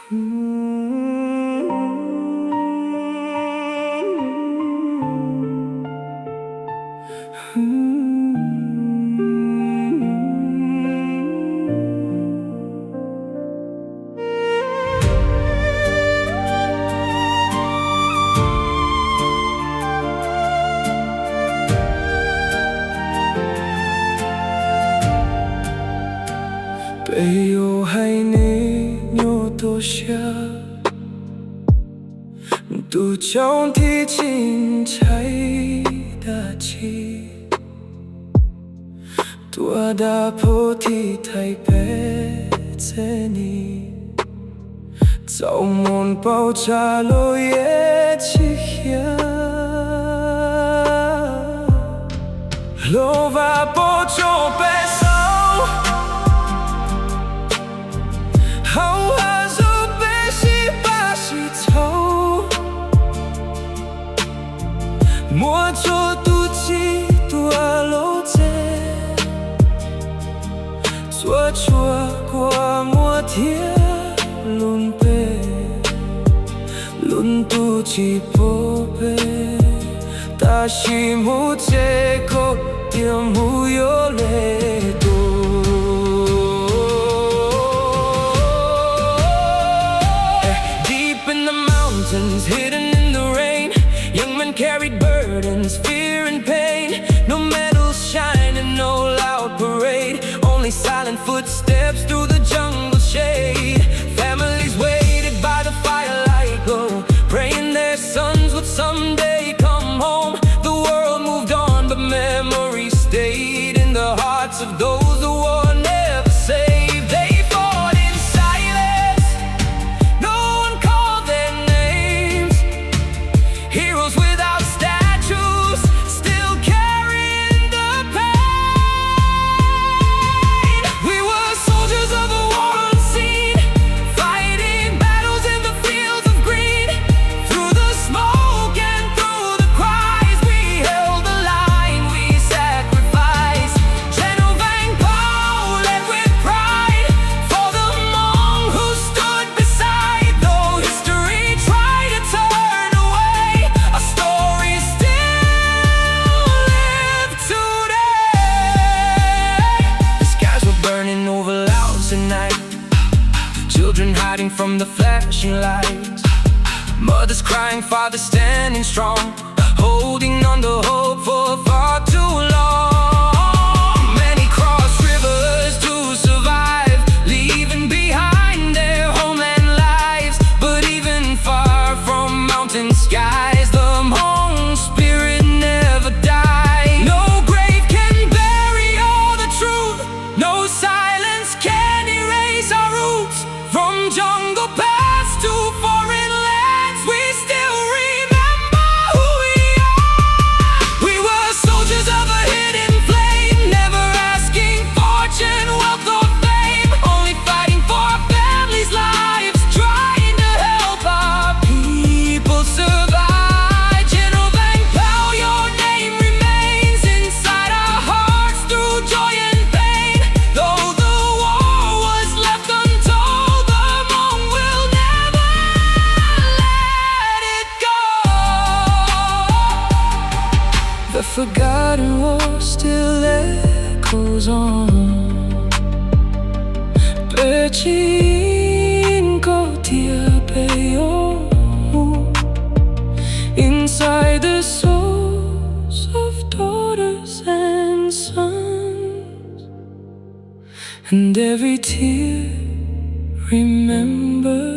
被有害你牛多下，都将提进拆大气，多大破题台北在你，早门爆炸落叶起下，落瓦波就被烧。好啊，就被洗把洗头，莫做妒忌多路子，做错过莫贴轮背，轮妒忌宝贝，大西木这个点木有泪多。Hidden in the rain, young men carried burdens, fear and pain. No medals shining, no loud parade, only silent footsteps through the jungle shade. Families waited by the firelight glow, praying their sons would someday come home. The world moved on, but memories stayed in the hearts of those the war never saved. They fought in silence, no one called their names. Heroes without statues, still carrying the pain. We were soldiers of a war unseen, fighting battles in the fields of green. Through the smoke and through the cries, we held the line, we sacrificed. General Vang Pao led with pride for the Hmong who stood beside. Though history tried to turn away, our story still lives today. The skies were burning over Laos at night, children hiding from the flashing lights, mothers crying, fathers standing strong, holding on to hope for far too long. Many crossed rivers to survive, leaving behind their homeland lives. But even far from mountain skies, the Hmong spirit never died. No grave can bury all the truth, no silence can erase our roots. From jungle paths to foreign lands, we still remember who we are. We were soldiers of a hidden flame, never asking fortune, wealth or fame, only fighting for our families' lives, trying to help our people survive. General Vang Pao, your name remains inside our hearts through joy and pain. Though the war was left untold, the Hmong will never let it go. The forgotten war still echoes on. Bechin ko tia peyo, inside the souls of daughters and sons, and every tear remember